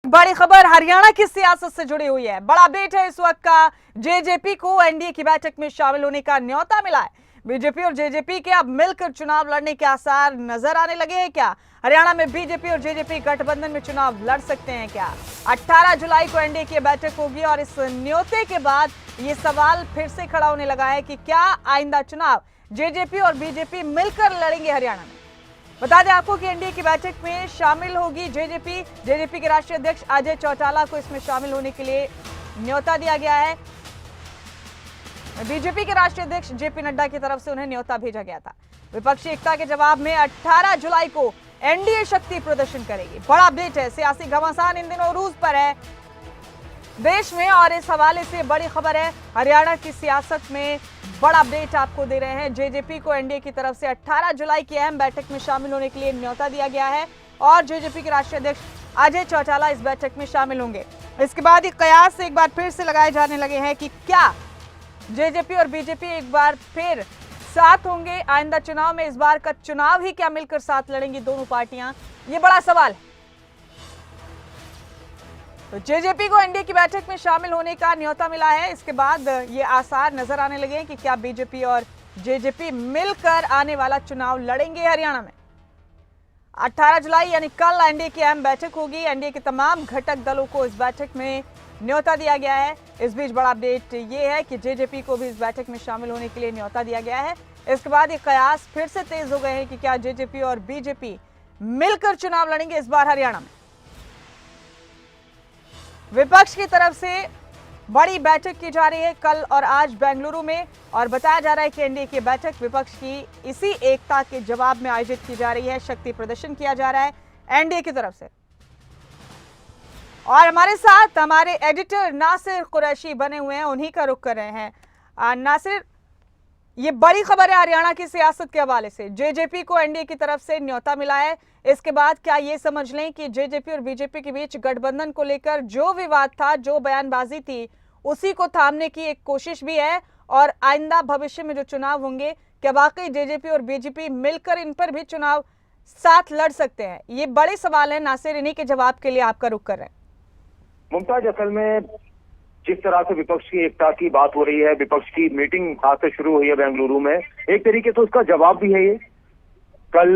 बड़ी खबर हरियाणा की सियासत से जुड़ी हुई है। बड़ा अपडेट है इस वक्त का। जेजेपी को एनडीए की बैठक में शामिल होने का न्योता मिला है। बीजेपी और जेजेपी के अब मिलकर चुनाव लड़ने के आसार नजर आने लगे हैं क्या? हरियाणा में बीजेपी और जेजेपी गठबंधन में चुनाव लड़ सकते हैं क्या? 18 जुलाई को एनडीए की बैठक होगी और इस न्योते के बाद ये सवाल फिर से खड़ा होने लगा है कि क्या आइंदा चुनाव जेजेपी और बीजेपी मिलकर लड़ेंगे हरियाणा में? बता दें आपको कि एनडीए की बैठक में शामिल होगी जेजेपी के राष्ट्रीय अध्यक्ष अजय चौटाला को इसमें शामिल होने के लिए न्योता दिया गया है। बीजेपी के राष्ट्रीय अध्यक्ष जेपी नड्डा की तरफ से उन्हें न्योता भेजा गया था। विपक्षी एकता के जवाब में 18 जुलाई को एनडीए शक्ति प्रदर्शन करेगी। बड़ा अपडेट है, सियासी घमासान इन दिनों रूज पर है देश में और इस हवाले से बड़ी खबर है। हरियाणा की सियासत में बड़ा अपडेट आपको दे रहे हैं। जेजेपी को एनडीए की तरफ से 18 जुलाई की अहम बैठक में शामिल होने के लिए न्योता दिया गया है और जेजेपी के राष्ट्रीय अध्यक्ष अजय चौटाला इस बैठक में शामिल होंगे। इसके बाद ये कयास एक बार फिर से लगाए जाने लगे हैं कि क्या जेजेपी और बीजेपी एक बार फिर साथ होंगे आइंदा चुनाव में? इस बार का चुनाव ही क्या मिलकर साथ लड़ेंगी दोनों पार्टियां, ये बड़ा सवाल है। तो जेजेपी को एनडीए की बैठक में शामिल होने का न्योता मिला है। इसके बाद ये आसार नजर आने लगे हैं कि क्या बीजेपी और जेजेपी मिलकर आने वाला चुनाव लड़ेंगे हरियाणा में। 18 जुलाई यानी कल एनडीए की अहम बैठक होगी। एनडीए के तमाम घटक दलों को इस बैठक में न्योता दिया गया है। इस बीच बड़ा अपडेट ये है कि जेजेपी को भी इस बैठक में शामिल होने के लिए न्योता दिया गया है। इसके बाद ये कयास फिर से तेज हो गए हैं कि क्या जेजेपी और बीजेपी मिलकर चुनाव लड़ेंगे इस बार हरियाणा में। विपक्ष की तरफ से बड़ी बैठक की जा रही है कल और आज बेंगलुरु में और बताया जा रहा है कि एनडीए की बैठक विपक्ष की इसी एकता के जवाब में आयोजित की जा रही है। शक्ति प्रदर्शन किया जा रहा है एनडीए की तरफ से। और हमारे साथ हमारे एडिटर नासिर कुरैशी बने हुए हैं, उन्हीं का रुख कर रहे हैं। नासिर, ये बड़ी खबर है हरियाणा की सियासत के हवाले से। जेजेपी को एनडीए की तरफ से न्योता मिला है। इसके बाद क्या ये समझ लें कि जेजेपी और बीजेपी के बीच गठबंधन को लेकर जो विवाद था, जो बयानबाजी थी, उसी को थामने की एक कोशिश भी है? और आइंदा भविष्य में जो चुनाव होंगे, क्या वाकई जेजेपी और बीजेपी मिलकर इन पर भी चुनाव साथ लड़ सकते हैं? ये बड़े सवाल है नासिर, इन्हीं के जवाब के लिए आपका रुख कर रहे हैं। मुमताज, असल में जिस तरह से विपक्ष की एकता की बात हो रही है, विपक्ष की मीटिंग आज से शुरू हुई है बेंगलुरु में, एक तरीके से उसका जवाब भी है ये। कल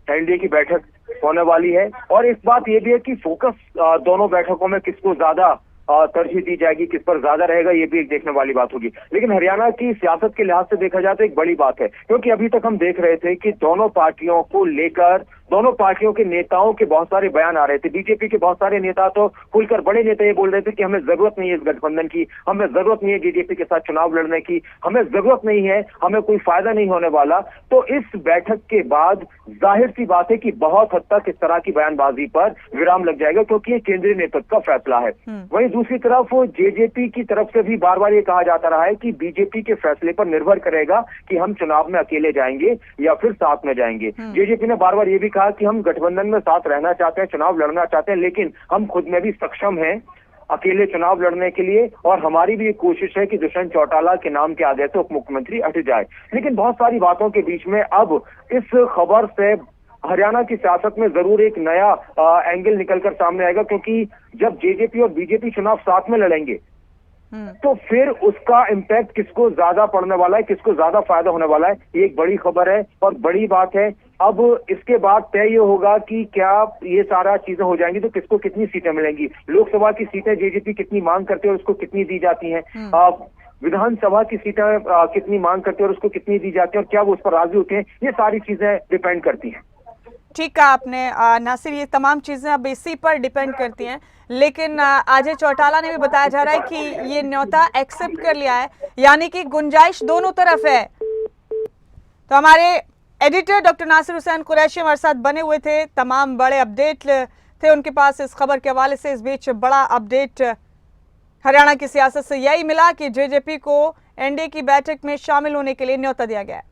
एनडीए की बैठक होने वाली है और इस बात ये भी है कि फोकस दोनों बैठकों में किसको ज्यादा तरजीह दी जाएगी, किस पर ज्यादा रहेगा, ये भी एक देखने वाली बात होगी। लेकिन हरियाणा की सियासत के लिहाज से देखा जाए तो एक बड़ी बात है, क्योंकि अभी तक हम देख रहे थे कि दोनों पार्टियों को लेकर दोनों पार्टियों के नेताओं के बहुत सारे बयान आ रहे थे। बीजेपी के बहुत सारे नेता तो खुलकर, बड़े नेता ये बोल रहे थे कि हमें जरूरत नहीं है इस गठबंधन की, हमें जरूरत नहीं है जेजेपी के साथ चुनाव लड़ने की, हमें जरूरत नहीं है, हमें कोई फायदा नहीं होने वाला। तो इस बैठक के बाद जाहिर सी बात है कि बहुत हद तक इस तरह की बयानबाजी पर विराम लग जाएगा, क्योंकि ये केंद्रीय नेतृत्व का फैसला है। वहीं दूसरी तरफ जेजेपी की तरफ से भी बार बार ये कहा जाता रहा है कि बीजेपी के फैसले पर निर्भर करेगा कि हम चुनाव में अकेले जाएंगे या फिर साथ में जाएंगे। जेजेपी ने बार बार ये भी कहा कि हम गठबंधन में साथ रहना चाहते हैं, चुनाव लड़ना चाहते हैं, लेकिन हम खुद में भी सक्षम हैं अकेले चुनाव लड़ने के लिए, और हमारी भी एक कोशिश है कि दुष्यंत चौटाला के नाम के आदेश से उप मुख्यमंत्री हट जाए। लेकिन बहुत सारी बातों के बीच में अब इस खबर से हरियाणा की सियासत में जरूर एक नया एंगल निकलकर सामने आएगा, क्योंकि जब जेजेपी और बीजेपी चुनाव साथ में लड़ेंगे तो फिर उसका इम्पैक्ट किसको ज्यादा पड़ने वाला है, किसको ज्यादा फायदा होने वाला है, ये एक बड़ी खबर है और बड़ी बात है। अब इसके बाद तय ये होगा कि क्या ये सारा चीजें हो जाएंगी तो किसको कितनी सीटें मिलेंगी। लोकसभा की सीटें जेजेपी कितनी मांग करते हैं और उसको कितनी दी जाती हैं, विधानसभा की सीटें कितनी मांग करते हैं और उसको कितनी दी जाती है, और क्या वो उस पर राजी होते हैं, ये सारी चीजें डिपेंड करती हैं। ठीक कहा आपने नासिर, ये तमाम चीजें अब इसी पर डिपेंड करती हैं। लेकिन अजय चौटाला ने भी बताया जा रहा है कि ये न्योता एक्सेप्ट कर लिया है, यानी कि गुंजाइश दोनों तरफ है। तो हमारे एडिटर डॉक्टर नासिर हुसैन कुरैशी हमारे साथ बने हुए थे, तमाम बड़े अपडेट थे उनके पास इस खबर के हवाले से। इस बीच बड़ा अपडेट हरियाणा की सियासत से यही मिला कि जेजेपी को एनडीए की बैठक में शामिल होने के लिए न्योता दिया गया है।